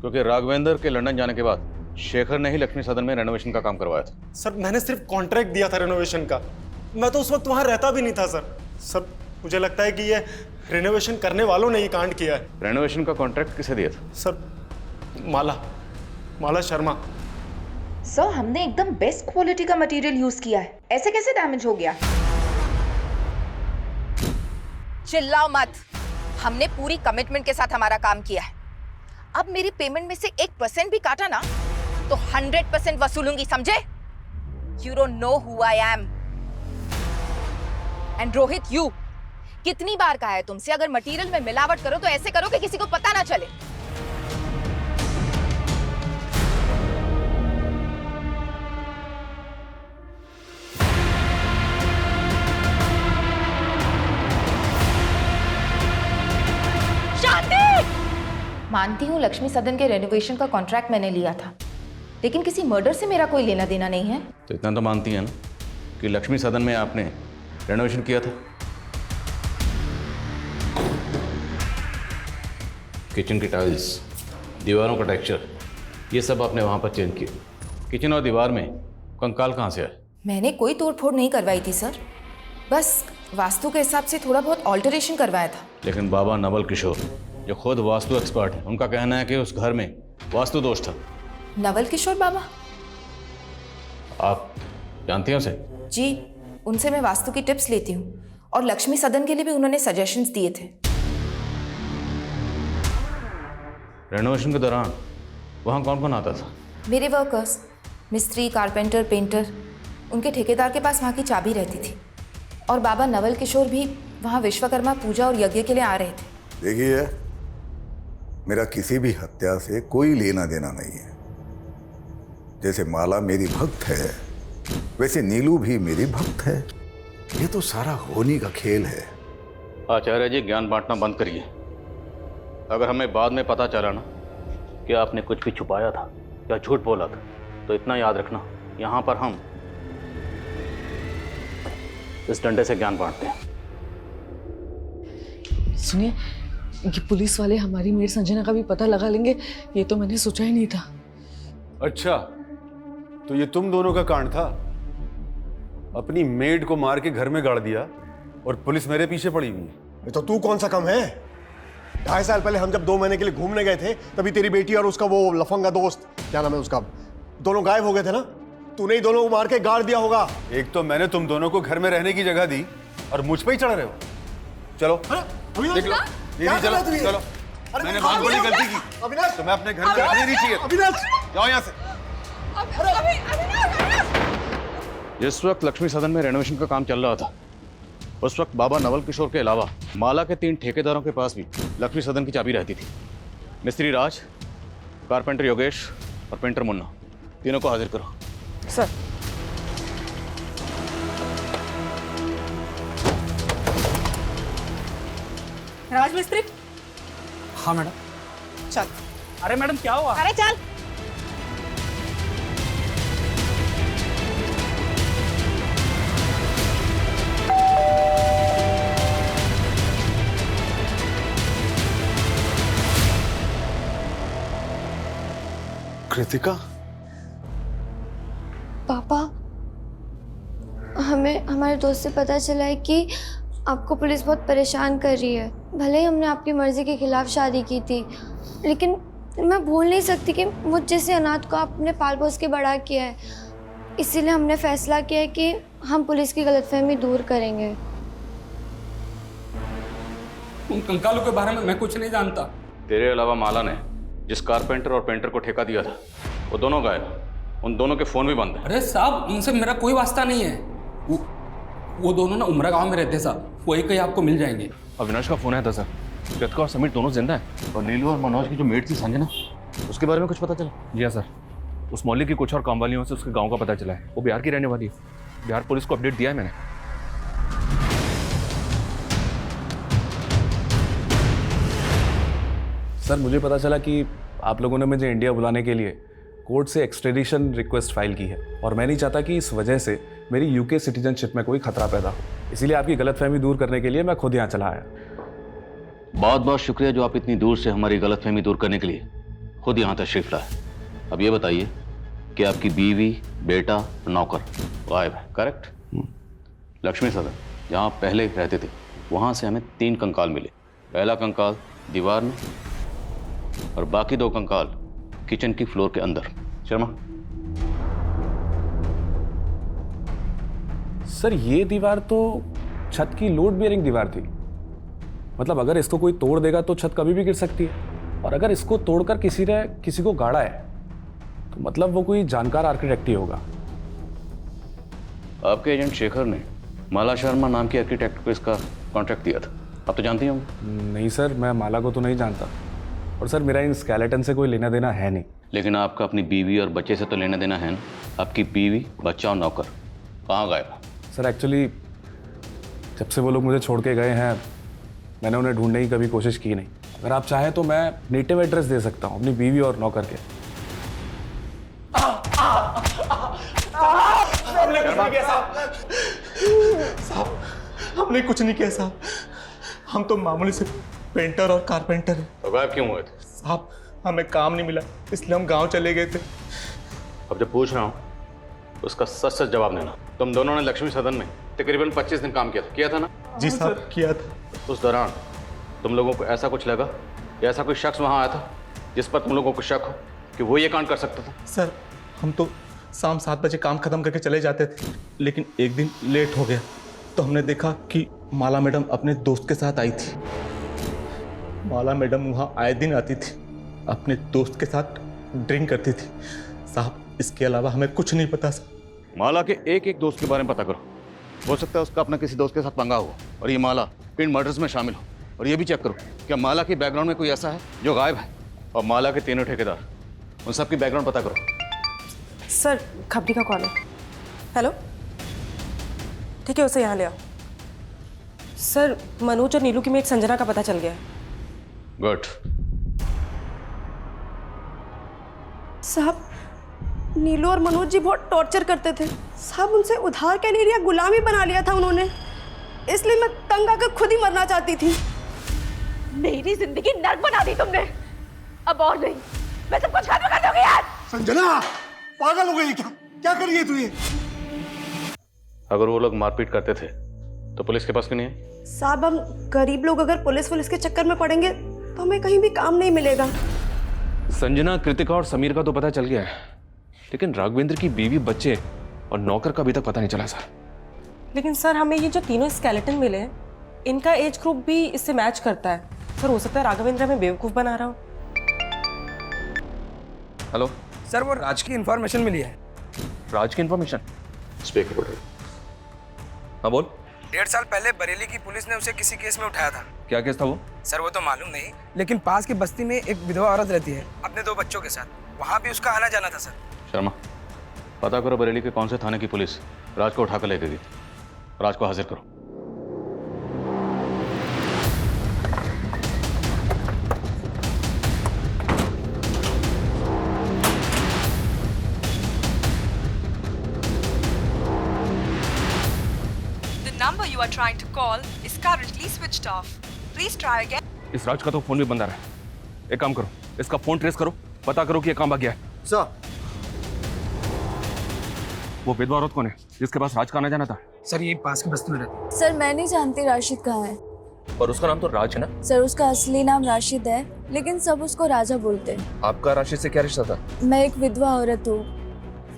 Speaker 5: क्योंकि राघवेंद्र के लंदन जाने के बाद शेखर ने ही लक्ष्मी सदन में रेनोवेशन का काम करवाया था।
Speaker 14: सर मैंने सिर्फ कॉन्ट्रैक्ट दिया था रेनोवेशन का, मैं तो उस वक्त वहां रहता भी नहीं था सर मुझे लगता है कि ये रेनोवेशन करने वालों ने ये कांड किया है।
Speaker 5: रेनोवेशन का कॉन्ट्रैक्ट किसे दिया था?
Speaker 14: सर माला शर्मा।
Speaker 16: सर हमने एकदम बेस्ट क्वालिटी का मटेरियल यूज किया है, ऐसे कैसे डैमेज हो गया? चिल्लाओ मत, हमने पूरी कमिटमेंट के साथ हमारा काम किया है। अब मेरी पेमेंट में से 1% भी काटा ना तो 100% वसूलूंगी, समझे? You don't know who I am. And Rohit, you कितनी बार कहा है तुमसे, अगर मटेरियल में मिलावट करो तो ऐसे करो कि किसी को पता ना चले। मानती हूँ लक्ष्मी सदन के रेनोवेशन का कॉन्ट्रैक्ट मैंने लिया था, लेकिन किसी मर्डर से मेरा कोई लेना देना नहीं है।
Speaker 5: तो इतना तो मानती है ना कि लक्ष्मी सदन में आपने रेनोवेशन किया था? किचन की टाइल्स, दीवारों का टेक्सचर, ये सब आपने वहाँ पर चेंज किया। किचन और दीवार में कंकाल कहाँ से आए?
Speaker 16: मैंने कोई तोड़फोड़ नहीं करवाई थी सर, बस वास्तु के हिसाब से थोड़ा बहुत ऑल्टरेशन करवाया था।
Speaker 5: लेकिन बाबा नवल किशोर जो खुद वास्तु एक्सपर्ट हैं, उनका कहना है कि उस घर में वास्तु दोष था।
Speaker 16: नवल किशोर बाबा?
Speaker 5: आप जानती हैं उसे?
Speaker 16: जी, उनसे मैं वास्तु की टिप्स लेती हूँ और लक्ष्मी सदन के लिए भी उन्होंने सजेशंस दिए थे।
Speaker 5: रेनोवेशन के दौरान वहाँ कौन कौन आता था?
Speaker 16: मेरे वर्कर्स, मिस्त्री, कारपेंटर, पेंटर, उनके ठेकेदार के पास वहाँ की चाबी रहती थी। और बाबा नवल किशोर भी वहाँ विश्वकर्मा पूजा और यज्ञ के लिए आ रहे थे।
Speaker 7: देखिए, मेरा किसी भी हत्या से कोई लेना देना नहीं है। जैसे माला मेरी भक्त है, वैसे नीलू भी मेरी भक्त है। ये तो सारा होनी का खेल है।
Speaker 5: आचार्य जी, ज्ञान बांटना बंद करिए। अगर हमें बाद में पता चला ना कि आपने कुछ भी छुपाया था या झूठ बोला था, तो इतना याद रखना, यहाँ पर हम इस डंडे से ज्ञान बांटते हैं।
Speaker 6: सुनिए, ये पुलिस वाले हमारी मेड संजना का भी पता लगा लेंगे, ये तो मैंने सोचा ही नहीं था।
Speaker 9: अच्छा, तो ये तुम दोनों का कांड था? अपनी मेड को मार के घर में गाड़ दिया और पुलिस मेरे पीछे पड़ी हुई है।
Speaker 4: तो तू कौन सा कम है? 2.5 साल पहले हम जब 2 महीने के लिए घूमने गए थे, तभी तेरी बेटी और उसका वो लफंगा दोस्त, क्या नाम है उसका, दोनों गायब हो गए थे ना। तूने ही दोनों को मार के गाड़ दिया होगा।
Speaker 9: एक तो मैंने तुम दोनों को घर में रहने की जगह दी और मुझ पे ही चढ़ रहे हो। चलो देख लो दीदी, चलो चलो। मैंने बहुत बड़ी गलती की, तो मैं अपने घर में रहने नहीं चाहिए। जाओ यहाँ से।
Speaker 5: जिस वक्त लक्ष्मी सदन में रेनोवेशन का काम चल रहा था, उस वक्त बाबा नवल किशोर के अलावा माला के 3 ठेकेदारों के पास भी लक्ष्मी सदन की चाबी रहती थी। मिस्त्री राज, कारपेंटर योगेश और पेंटर मुन्ना, तीनों को हाजिर करो।
Speaker 6: सर।
Speaker 15: राजमिस्त्री।
Speaker 13: हाँ मैडम।
Speaker 15: चल।
Speaker 13: अरे मैडम क्या हुआ?
Speaker 15: अरे चल।
Speaker 9: कृतिका?
Speaker 12: पापा, हमें हमारे दोस्त से पता चला है कि आपको पुलिस बहुत परेशान कर रही है। भले ही हमने आपकी मर्जी के खिलाफ शादी की थी, लेकिन मैं भूल नहीं सकती कि मुझ जैसे अनाथ को आपने पाल पोस के बड़ा किया है। इसीलिए हमने फैसला किया है कि हम पुलिस की गलतफहमी दूर करेंगे।
Speaker 17: उन कंकालों के बारे में मैं कुछ नहीं जानता।
Speaker 5: तेरे अलावा माला ने जिस कारपेंटर और पेंटर को ठेका दिया था, वो दोनों गायब। उन दोनों के फोन भी बंद हैं।
Speaker 17: अरे साहब, उनसे मेरा कोई वास्ता नहीं है। वो दोनों ना उमरा गांव में रहते हैं साहब, वही कहीं आपको मिल जाएंगे।
Speaker 11: अविनाश का फोन आया था सर। कृतिका और समीर दोनों जिंदा हैं। और नीलू और मनोज की जो मेट थी संजना, उसके बारे में कुछ पता चला? जी हाँ सर, उस मोहल्ले की कुछ और काम वालियों से उसके गाँव का पता चला है। वो बिहार की रहने वाली है। बिहार पुलिस को अपडेट दिया है मैंने।
Speaker 18: सर, मुझे पता चला कि आप लोगों ने मुझे इंडिया बुलाने के लिए कोर्ट से एक्सट्रेडिशन रिक्वेस्ट फाइल की है, और मैं नहीं चाहता कि इस वजह से मेरी यूके सिटीजनशिप में कोई खतरा पैदा हो। इसीलिए आपकी गलतफहमी दूर करने के लिए मैं खुद यहाँ चला आया।
Speaker 5: बहुत बहुत शुक्रिया जो आप इतनी दूर से हमारी गलतफहमी दूर करने के लिए खुद यहाँ तशरीफ लाए। अब ये बताइए कि आपकी बीवी, बेटा, नौकर गायब है, करेक्ट? लक्ष्मी सदन जहाँ पहले रहते थे, वहाँ से हमें 3 कंकाल मिले। पहला कंकाल दीवार में और बाकी 2 कंकाल किचन की फ्लोर के अंदर। शर्मा?
Speaker 18: सर, ये दीवार तो छत की लोड बेयरिंग दीवार थी। मतलब अगर इसको कोई तोड़ देगा तो छत कभी भी गिर सकती है, और अगर इसको तोड़कर किसी ने किसी को गाड़ा है तो मतलब वो कोई जानकार आर्किटेक्ट ही होगा।
Speaker 5: आपके एजेंट शेखर ने माला शर्मा नाम के आर्किटेक्ट को इसका कॉन्ट्रैक्ट दिया था, आप तो जानती होंगे।
Speaker 18: नहीं सर, मैं माला को तो नहीं जानता, और सर मेरा इन स्केलेटन से कोई लेना देना है नहीं।
Speaker 5: लेकिन आपका अपनी बीवी और बच्चे से तो लेना देना है ना? आपकी बीवी, बच्चा और नौकर कहाँ गायब?
Speaker 18: सर एक्चुअली जब से वो लोग मुझे छोड़ के गए हैं, मैंने उन्हें ढूंढने की कभी कोशिश की नहीं। अगर आप चाहें तो मैं नेटिव एड्रेस दे सकता हूँ अपनी बीवी और नौकर के।
Speaker 14: हमने कुछ नहीं किया साहब, हमने कुछ नहीं किया साहब। हम तो मामूली से पेंटर और कारपेंटर हैं।
Speaker 5: तो गायब क्यों हुए थे?
Speaker 14: साहब हमें काम नहीं मिला इसलिए हम गांव चले गए थे।
Speaker 5: अब जब पूछ रहा हूँ उसका सच सच जवाब देना। तुम दोनों ने लक्ष्मी सदन में तकरीबन 25 दिन काम किया था ना?
Speaker 14: जी साहब किया था।
Speaker 5: उस दौरान तुम लोगों को ऐसा कुछ लगा या ऐसा कोई शख्स वहाँ आया था जिस पर तुम लोगों को शक हो कि वो ये कांड कर सकता था?
Speaker 14: सर हम तो शाम 7 बजे काम खत्म करके चले जाते थे, लेकिन एक दिन लेट हो गया तो हमने देखा कि माला मैडम अपने दोस्त के साथ आई थी। माला मैडम वहाँ आए दिन आती थी, अपने दोस्त के साथ ड्रिंक करती थी। साहब इसके अलावा हमें कुछ नहीं पता सर।
Speaker 5: माला के एक एक दोस्त के बारे में पता करो, हो सकता है उसका अपना किसी दोस्त के साथ पंगा हो और ये माला इन मर्डर्स में शामिल हो। और ये भी चेक करो क्या माला के बैकग्राउंड में कोई ऐसा है जो गायब है, और माला के तीनों ठेकेदार उन सब की बैकग्राउंड पता करो।
Speaker 10: सर खपड़ी का कॉल है। हेलो, ठीक है उसे यहाँ ले आओ। सर मनोज और नीलू की मेट संजना का पता चल गया है।
Speaker 5: गुड।
Speaker 6: साहब नीलू और मनोज जी बहुत टॉर्चर करते थे साहब, उनसे उधार क्या नहीं लिया, गुलामी बना लिया था उन्होंने, इसलिए मैं तंग आकर खुद ही मरना चाहती थी।
Speaker 15: मेरी जिंदगी नर्क बना दी तुमने, अब और नहीं, मैं सब कुछ खत्म कर दूंगी यार।
Speaker 3: संजना पागल हो गई क्या कर रही है तू ये?
Speaker 5: अगर वो लोग मारपीट करते थे तो पुलिस के पास क्यों नहीं है?
Speaker 6: साहब हम गरीब लोग अगर पुलिस के चक्कर में पड़ेंगे तो हमें कहीं भी काम नहीं मिलेगा।
Speaker 11: संजना, कृतिका और समीर का तो पता चल गया है, लेकिन राघवेंद्र की बीवी, बच्चे और नौकर का अभी तक पता नहीं चला सर।
Speaker 10: लेकिन सर हमें ये जो तीनों स्केलेटन मिले हैं इनका एज ग्रुप भी इससे मैच करता है। सर हो सकता है राघवेंद्र हमें बेवकूफ़ बना रहा हो।
Speaker 11: हेलो
Speaker 17: सर, वो राज की इंफॉर्मेशन मिली है।
Speaker 11: राज की इंफॉर्मेशन? स्पीकर। हाँ बोल।
Speaker 17: 1.5 साल पहले बरेली की पुलिस ने उसे किसी केस में उठाया था।
Speaker 11: क्या केस था वो?
Speaker 17: सर वो तो मालूम नहीं, लेकिन पास की बस्ती में एक विधवा औरत रहती है अपने 2 बच्चों के साथ, वहाँ भी उसका आना जाना था सर।
Speaker 5: शर्मा, पता करो बरेली के कौन से थाने की पुलिस राज को उठाकर ले गई। राज को हाजिर करो।
Speaker 19: number you are trying to call is currently switched off. Please try again.
Speaker 11: इस राज का तो फोन भी बंद आ रहा है। एक काम करो, इसका फोन ट्रेस करो, पता करो कि ये कहाँ भाग गया है।
Speaker 3: सर
Speaker 11: वो विधवा औरत कौन है जिसके पास राज का आना जाना था?
Speaker 17: सर ये पास की बस्ती में रहती है।
Speaker 12: सर मैं नहीं जानती राशिद कहाँ है।
Speaker 11: और उसका नाम तो राज है ना?
Speaker 12: सर उसका असली नाम राशिद है, लेकिन सब उसको राजा बोलते हैं।
Speaker 11: आपका राशिद से क्या रिश्ता था?
Speaker 12: मैं एक विधवा औरत हूँ,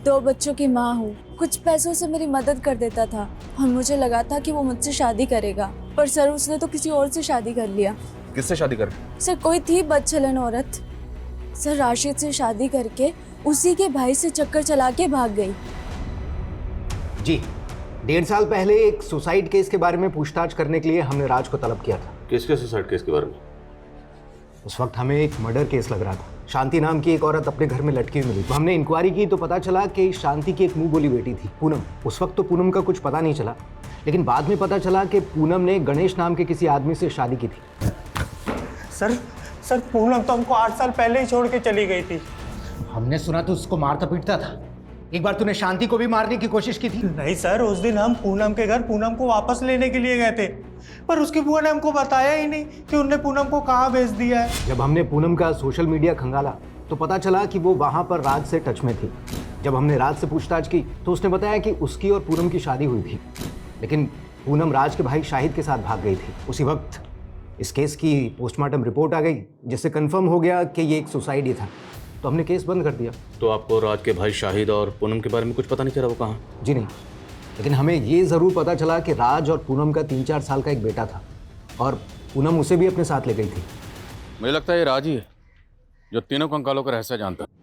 Speaker 12: 2 बच्चों की माँ हूँ। कुछ पैसों से मेरी मदद कर देता था और मुझे लगा था कि वो मुझसे शादी करेगा, पर सर उसने तो किसी और से शादी कर लिया।
Speaker 11: किससे शादी कर?
Speaker 12: सर कोई थी बदचलन औरत। सर राशिद से शादी करके उसी के भाई से चक्कर चला के भाग गई।
Speaker 20: जी 1.5 साल पहले एक सुसाइड केस के बारे में पूछताछ करने के लिए हमने राज को तलब किया था।
Speaker 5: किसके सुसाइड केस के बारे में?
Speaker 20: उस वक्त हमें एक मर्डर केस लग रहा था। शांति नाम की एक औरत अपने घर में लटकी हुई मिली, तो हमने इंक्वायरी की तो पता चला कि शांति की एक मुंह बोली बेटी थी, पूनम। उस वक्त तो पूनम का कुछ पता नहीं चला, लेकिन बाद में पता चला कि पूनम ने गणेश नाम के किसी आदमी से शादी की थी।
Speaker 14: सर पूनम तो हमको 8 साल पहले ही छोड़ के चली गई थी।
Speaker 20: हमने सुना तो उसको मारता पीटता था। एक बार तूने शांति को भी मारने की कोशिश की थी।
Speaker 14: नहीं सर, उस दिन हम पूनम के घर पूनम को वापस लेने के लिए गए थे, पर उसकी बुआ ने हमको बताया ही नहीं कि उनने पूनम को कहाँ भेज दिया है।
Speaker 20: जब हमने पूनम का सोशल मीडिया खंगाला तो पता चला कि वो वहाँ पर राज से टच में थी। जब हमने राज से पूछताछ की तो उसने बताया कि उसकी और पूनम की शादी हुई थी, लेकिन पूनम राज के भाई शाहिद के साथ भाग गई थी। उसी वक्त इस केस की पोस्टमार्टम रिपोर्ट आ गई, जिससे कंफर्म हो गया कि ये एक सुसाइड ही था, तो हमने केस बंद कर दिया।
Speaker 5: तो आपको राज के भाई शाहिद और पूनम के बारे में कुछ पता नहीं चला वो कहाँ?
Speaker 20: जी नहीं, लेकिन हमें ये ज़रूर पता चला कि राज और पूनम का 3-4 साल का एक बेटा था और पूनम उसे भी अपने साथ ले गई थी।
Speaker 5: मुझे लगता है ये राज ही है जो तीनों कंकालों का रहस्य जानता है।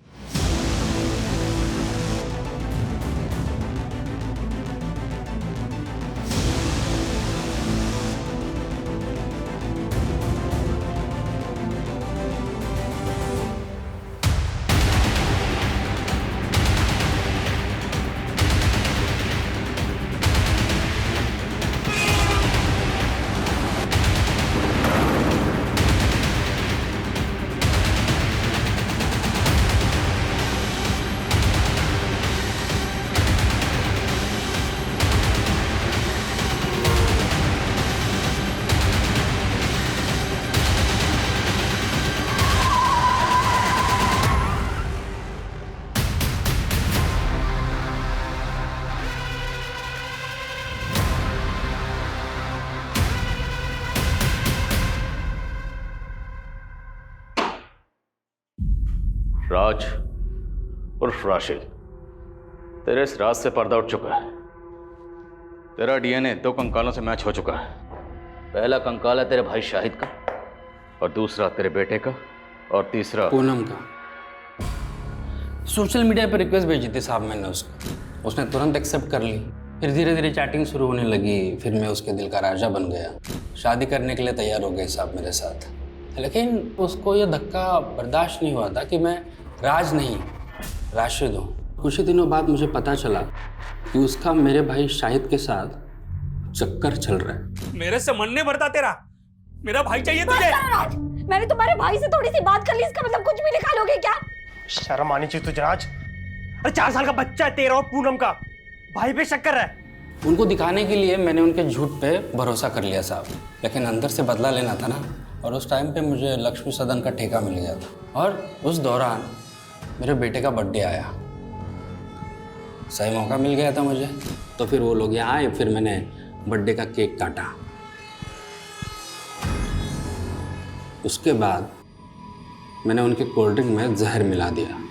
Speaker 5: राज उर्फ राशिद, तेरे इस राज से पर्दा उठ चुका है। तेरा डीएनए 2 कंकालों से मैच हो चुका है। पहला कंकाल है तेरे भाई शाहिद का, और दूसरा तेरे बेटे का, और तीसरा
Speaker 17: पूनम का। सोशल मीडिया पर रिक्वेस्ट भेजी थी साहब मैंने उसको, उसने तुरंत एक्सेप्ट कर ली। फिर धीरे धीरे चैटिंग शुरू होने लगी, फिर मैं उसके दिल का राजा बन गया। शादी करने के लिए तैयार हो गए साहब मेरे साथ। लेकिन उसको ये धक्का बर्दाश्त नहीं हुआ था कि मैं राज नहीं राशिद हूँ। कुछ ही दिनों बाद मुझे पता चला कि उसका मेरे भाई शाहिद के साथ चक्कर चल रहा है।
Speaker 13: मेरे से मन नहीं भरता तेरा, मेरा भाई चाहिए तुझे।
Speaker 15: राज, मैंने तुम्हारे भाई से थोड़ी सी बात कर ली, इसका मतलब कुछ भी निकालोगे क्या?
Speaker 13: शर्म आनी चाहिए तुझे राज। अरे 4 साल का बच्चा है तेरा और पूनम का, भाई पे शक कर रहा है।
Speaker 17: उनको दिखाने के लिए मैंने उनके झूठ पे भरोसा कर लिया साहब, लेकिन अंदर से बदला लेना था ना। और उस टाइम पे मुझे लक्ष्मी सदन का ठेका मिल गया था, और उस दौरान मेरे बेटे का बर्थडे आया। सही मौका मिल गया था मुझे, तो फिर वो लोग यहाँ आए, फिर मैंने बर्थडे का केक काटा। उसके बाद मैंने उनके कोल्ड ड्रिंक में जहर मिला दिया।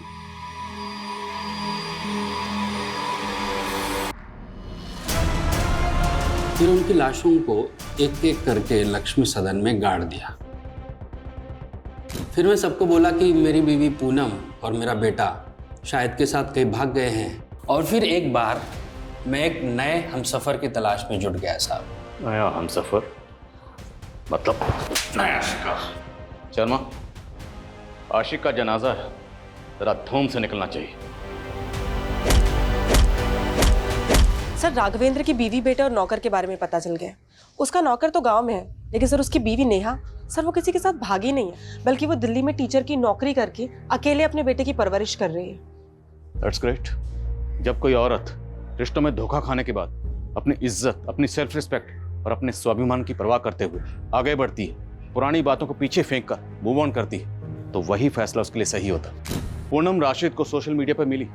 Speaker 17: फिर उनकी लाशों को एक एक करके लक्ष्मी सदन में गाड़ दिया। फिर मैं सबको बोला कि मेरी बीवी पूनम और मेरा बेटा शाहिद के साथ कहीं भाग गए हैं। और फिर एक बार मैं एक नए हमसफ़र की तलाश में जुट गया साहब।
Speaker 5: नया हमसफ़र मतलब नया शिकार। शर्मा, आशिक का जनाजा है, जरा धूम से निकलना चाहिए।
Speaker 10: सर, राघवेंद्र की बीवी, बेटे और नौकर के बारे में पता चल गया। उसका नौकर तो गांव में है, लेकिन सर उसकी बीवी नेहा, सर वो किसी के साथ भागी नहीं है, बल्कि वो दिल्ली में टीचर की नौकरी करके अकेले अपने बेटे की परवरिश कर रही है।
Speaker 5: That's great. जब कोई औरत रिश्तों में धोखा खाने के बाद अपनी इज्जत, अपनी सेल्फ रिस्पेक्ट और अपने स्वाभिमान की परवाह करते हुए आगे बढ़ती है, पुरानी बातों को पीछे फेंक कर मूव ऑन करती है, तो वही फैसला उसके लिए सही होता। पूनम राशिद को सोशल मीडिया पर मिली,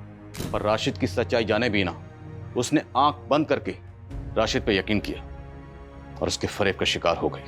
Speaker 5: पर राशिद की सच्चाई जाने भी ना उसने आंख बंद करके राशिद पे यकीन किया और उसके फरेब का शिकार हो गई।